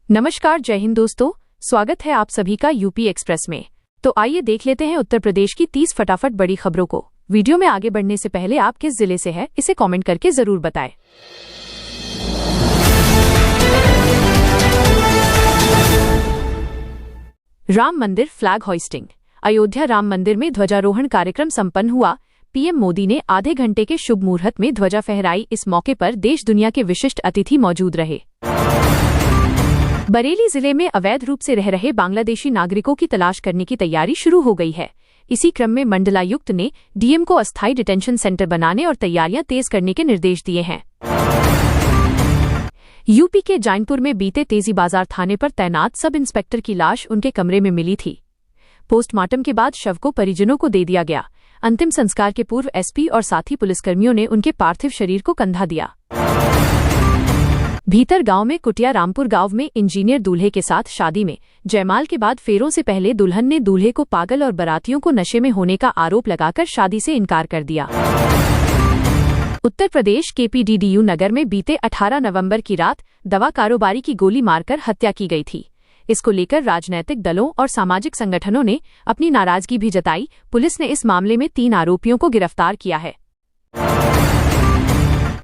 नमस्कार, जय हिंद दोस्तों। स्वागत है आप सभी का यूपी एक्सप्रेस में। तो आइए देख लेते हैं उत्तर प्रदेश की 30 फटाफट बड़ी खबरों को। वीडियो में आगे बढ़ने से पहले आप किस जिले से हैं इसे कमेंट करके जरूर बताएं। राम मंदिर फ्लैग होइस्टिंग। अयोध्या राम मंदिर में ध्वजारोहण कार्यक्रम संपन्न हुआ। पीएम मोदी ने आधे घंटे के शुभ मुहूर्त में ध्वजा फहराई। इस मौके पर देश दुनिया के विशिष्ट अतिथि मौजूद रहे। बरेली जिले में अवैध रूप से रह रहे बांग्लादेशी नागरिकों की तलाश करने की तैयारी शुरू हो गई है। इसी क्रम में मंडलायुक्त ने डीएम को अस्थायी डिटेंशन सेंटर बनाने और तैयारियां तेज करने के निर्देश दिए हैं। यूपी के जैनपुर में बीते तेजी बाजार थाने पर तैनात सब इंस्पेक्टर की लाश उनके कमरे में मिली थी। पोस्टमार्टम के बाद शव को परिजनों को दे दिया गया। अंतिम संस्कार के पूर्व एसपी और साथी पुलिसकर्मियों ने उनके पार्थिव शरीर को कंधा दिया। भीतर गांव में कुटिया रामपुर गांव में इंजीनियर दूल्हे के साथ शादी में जयमाल के बाद फेरों से पहले दुल्हन ने दूल्हे को पागल और बारातियों को नशे में होने का आरोप लगाकर शादी से इनकार कर दिया। उत्तर प्रदेश के पीडीडीयू नगर में बीते 18 नवंबर की रात दवा कारोबारी की गोली मारकर हत्या की गई थी। इसको लेकर राजनैतिक दलों और सामाजिक संगठनों ने अपनी नाराजगी भी जताई। पुलिस ने इस मामले में 3 आरोपियों को गिरफ्तार किया है।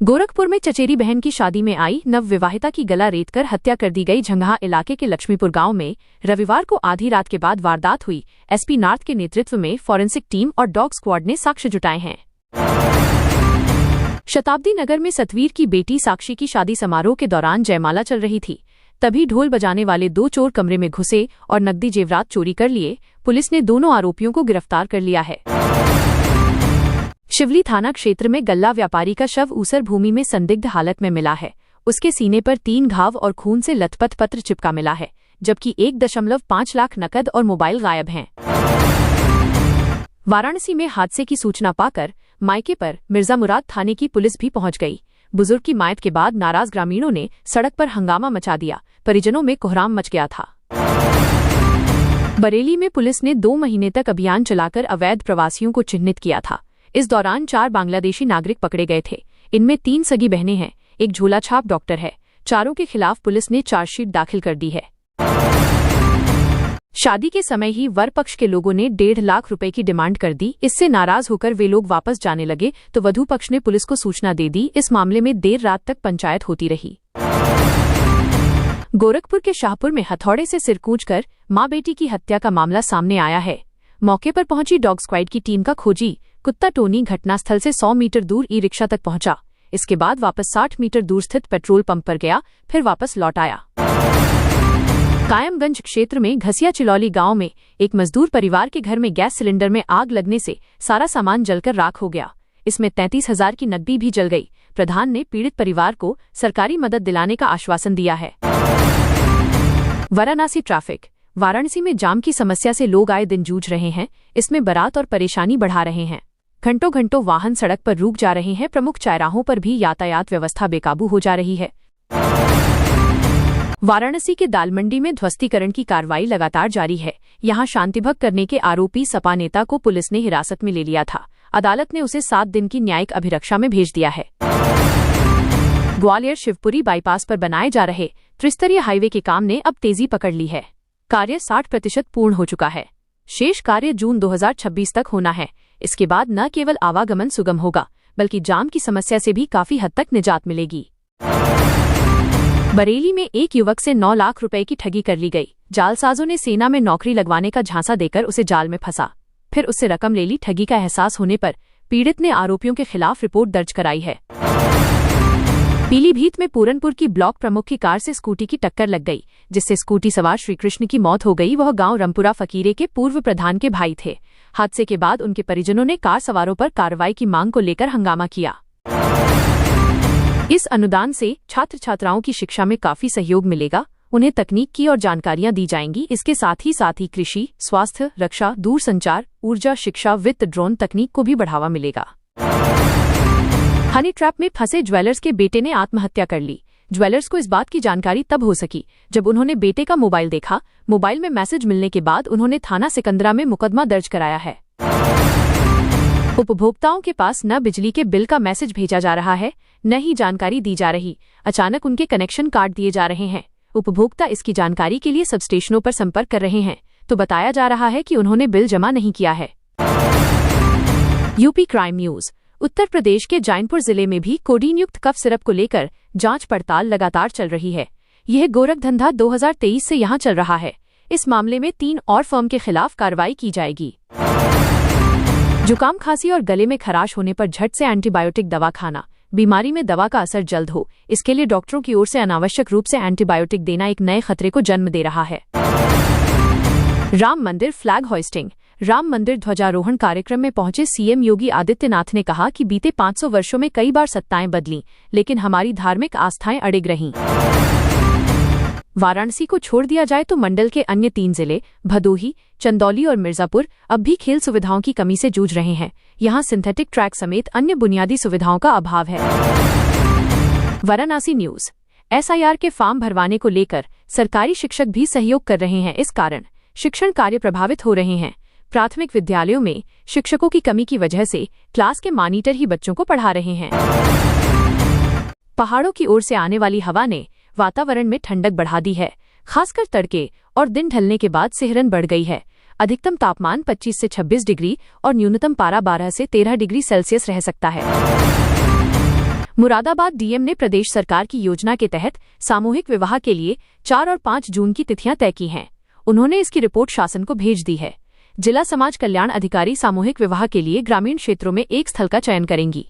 गोरखपुर में चचेरी बहन की शादी में आई नवविवाहिता की गला रेतकर हत्या कर दी गई। झंगहा इलाके के लक्ष्मीपुर गांव में रविवार को आधी रात के बाद वारदात हुई। एसपी नॉर्थ के नेतृत्व में फॉरेंसिक टीम और डॉग स्क्वाड ने साक्ष्य जुटाए हैं। शताब्दी नगर में सतवीर की बेटी साक्षी की शादी समारोह के दौरान जयमाला चल रही थी। तभी ढोल बजाने वाले 2 चोर कमरे में घुसे और नकदी जेवरात चोरी कर लिए। पुलिस ने दोनों आरोपियों को गिरफ्तार कर लिया है। शिवली थाना क्षेत्र में गल्ला व्यापारी का शव ऊसर भूमि में संदिग्ध हालत में मिला है। उसके सीने पर 3 घाव और खून से लथपथ पत्र चिपका मिला है, जबकि 1.5 लाख नकद और मोबाइल गायब हैं। वाराणसी में हादसे की सूचना पाकर मायके पर मिर्जा मुराद थाने की पुलिस भी पहुंच गई। बुजुर्ग की मौत के बाद नाराज ग्रामीणों ने सड़क पर हंगामा मचा दिया। परिजनों में कोहराम मच गया था। बरेली में पुलिस ने 2 महीने तक अभियान चलाकर अवैध प्रवासियों को चिन्हित किया था। इस दौरान 4 बांग्लादेशी नागरिक पकड़े गए थे। इनमें 3 सगी बहनें हैं, एक झोलाछाप डॉक्टर है। चारों के खिलाफ पुलिस ने चार्जशीट दाखिल कर दी है। शादी के समय ही वर पक्ष के लोगों ने 1.5 लाख रुपए की डिमांड कर दी। इससे नाराज होकर वे लोग वापस जाने लगे तो वधू पक्ष ने पुलिस को सूचना दे दी। इस मामले में देर रात तक पंचायत होती रही। गोरखपुर के शाहपुर में हथौड़े से सिर कूचकर मां बेटी की हत्या का मामला सामने आया है। मौके पर पहुंची डॉग स्क्वाड की टीम का खोजी कुत्ता टोनी घटनास्थल से 100 मीटर दूर ई रिक्शा तक पहुंचा। इसके बाद वापस 60 मीटर दूर स्थित पेट्रोल पंप पर गया, फिर वापस लौट आया। कायमगंज क्षेत्र में घसिया चिलौली गांव में एक मजदूर परिवार के घर में गैस सिलेंडर में आग लगने से सारा सामान जलकर राख हो गया। इसमें 33,000 की नकदी भी जल गई। प्रधान ने पीड़ित परिवार को सरकारी मदद दिलाने का आश्वासन दिया है। वाराणसी ट्रैफिक। वाराणसी में जाम की समस्या से लोग आए दिन जूझ रहे हैं। इसमें बारात और परेशानी बढ़ा रहे हैं। घंटों घंटों वाहन सड़क पर रुक जा रहे हैं। प्रमुख चौराहों पर भी यातायात व्यवस्था बेकाबू हो जा रही है। वाराणसी के दालमंडी में ध्वस्तीकरण की कार्रवाई लगातार जारी है। यहां शांतिभंग करने के आरोपी सपा नेता को पुलिस ने हिरासत में ले लिया था। अदालत ने उसे 7 दिन की न्यायिक अभिरक्षा में भेज दिया है। ग्वालियर शिवपुरी बाईपास पर बनाए जा रहे त्रिस्तरीय हाईवे के काम ने अब तेजी पकड़ ली है। कार्य 60% पूर्ण हो चुका है। शेष कार्य जून 2026 तक होना है। इसके बाद न केवल आवागमन सुगम होगा, बल्कि जाम की समस्या से भी काफी हद तक निजात मिलेगी। बरेली में एक युवक से 9 लाख रुपए की ठगी कर ली गई। जालसाजों ने सेना में नौकरी लगवाने का झांसा देकर उसे जाल में फंसा, फिर उससे रकम ले ली। ठगी का एहसास होने पर पीड़ित ने आरोपियों के खिलाफ रिपोर्ट दर्ज कराई है। पीलीभीत में पूरनपुर की ब्लॉक प्रमुख की कार से स्कूटी की टक्कर लग गई, जिससे स्कूटी सवार श्रीकृष्ण की मौत हो गई। वह गांव रमपुरा फकीरे के पूर्व प्रधान के भाई थे। हादसे के बाद उनके परिजनों ने कार सवारों पर कार्रवाई की मांग को लेकर हंगामा किया। इस अनुदान से छात्र छात्राओं की शिक्षा में काफी सहयोग मिलेगा। उन्हें तकनीक की और जानकारियां दी जाएंगी। इसके साथ ही कृषि, स्वास्थ्य, रक्षा, दूरसंचार, ऊर्जा, शिक्षा, वित्त, ड्रोन तकनीक को भी बढ़ावा मिलेगा। हनी ट्रैप में फंसे ज्वेलर्स के बेटे ने आत्महत्या कर ली। ज्वेलर्स को इस बात की जानकारी तब हो सकी जब उन्होंने बेटे का मोबाइल देखा। मोबाइल में मैसेज मिलने के बाद उन्होंने थाना सिकंदरा में मुकदमा दर्ज कराया है। उपभोक्ताओं के पास न बिजली के बिल का मैसेज भेजा जा रहा है, न ही जानकारी दी जा रही। अचानक उनके कनेक्शन काट दिए जा रहे हैं। उपभोक्ता इसकी जानकारी के लिए सब स्टेशनों पर संपर्क कर रहे हैं तो बताया जा रहा है कि उन्होंने बिल जमा नहीं किया है। UP crime news. Uttar Pradesh के जौनपुर जिले में भी कोडीन युक्त कफ सिरप को लेकर जांच पड़ताल लगातार चल रही है। यह गोरखधंधा 2023 से यहां चल रहा है। इस मामले में 3 और फर्म के खिलाफ कार्रवाई की जाएगी। जुकाम, खांसी और गले में खराश होने पर झट से एंटीबायोटिक दवा खाना। बीमारी में दवा का असर जल्द हो, इसके लिए डॉक्टरों की ओर से अनावश्यक रूप से एंटीबायोटिक देना एक नए खतरे को जन्म दे रहा है। राम मंदिर फ्लैग होइस्टिंग। राम मंदिर ध्वजारोहण कार्यक्रम में पहुंचे सीएम योगी आदित्यनाथ ने कहा कि बीते 500 वर्षों में कई बार सत्ताएं बदलीं, लेकिन हमारी धार्मिक आस्थाएं अडिग रहीं। वाराणसी को छोड़ दिया जाए तो मंडल के अन्य 3 जिले भदोही, चंदौली और मिर्जापुर अब भी खेल सुविधाओं की कमी से जूझ रहे हैं। यहां सिंथेटिक ट्रैक समेत अन्य बुनियादी सुविधाओं का अभाव है। वाराणसी न्यूज। एसआईआर के फॉर्म भरवाने को लेकर सरकारी शिक्षक भी सहयोग कर रहे हैं। इस कारण शिक्षण कार्य प्रभावित हो रहे हैं। प्राथमिक विद्यालयों में शिक्षकों की कमी की वजह से क्लास के मॉनिटर ही बच्चों को पढ़ा रहे हैं। पहाड़ों की ओर से आने वाली हवा ने वातावरण में ठंडक बढ़ा दी है। खासकर तड़के और दिन ढलने के बाद सिहरन बढ़ गई है। अधिकतम तापमान 25 से 26 डिग्री और न्यूनतम पारा 12 से 13 डिग्री सेल्सियस रह सकता है। मुरादाबाद डीएम ने प्रदेश सरकार की योजना के तहत सामूहिक विवाह के लिए 4 और 5 जून की तिथियां तय की हैं। उन्होंने इसकी रिपोर्ट शासन को भेज दी है। जिला समाज कल्याण अधिकारी सामूहिक विवाह के लिए ग्रामीण क्षेत्रों में एक स्थल का चयन करेंगी।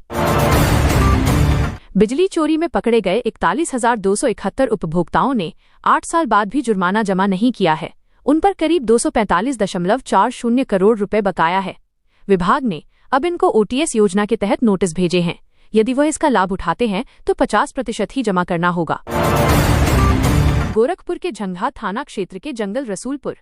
बिजली चोरी में पकड़े गए 41,271 उपभोक्ताओं ने 8 साल बाद भी जुर्माना जमा नहीं किया है। उन पर करीब 245.40 करोड़ रुपए बकाया है। विभाग ने अब इनको ओटीएस योजना के तहत नोटिस भेजे हैं। यदि वह इसका लाभ उठाते हैं तो 50% ही जमा करना होगा। गोरखपुर के झंझा थाना क्षेत्र के जंगल रसूलपुर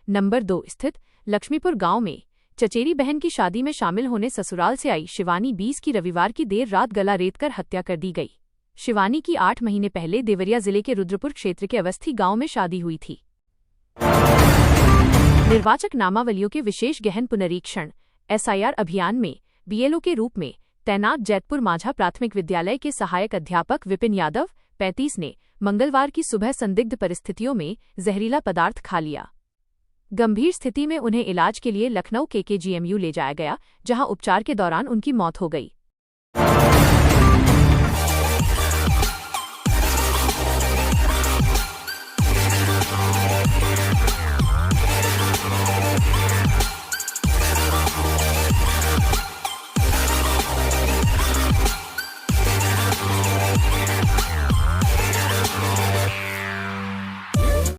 नंबर 2 स्थित लक्ष्मीपुर गांव में चचेरी बहन की शादी में शामिल होने ससुराल से आई शिवानी 20 की रविवार की देर रात गला रेतकर हत्या कर दी गई। शिवानी की 8 महीने पहले देवरिया जिले के रुद्रपुर क्षेत्र के अवस्थी गांव में शादी हुई थी। निर्वाचक नामावलियों के विशेष गहन पुनरीक्षण। एसआईआर अभियान में बीएलओ के रूप में तैनात जैतपुर माझा प्राथमिक विद्यालय के सहायक अध्यापक विपिन यादव 35 ने मंगलवार की सुबह संदिग्ध परिस्थितियों में जहरीला पदार्थ खा लिया। गंभीर स्थिति में उन्हें इलाज के लिए लखनऊ केकेजीएमयू ले जाया गया, जहां उपचार के दौरान उनकी मौत हो गई।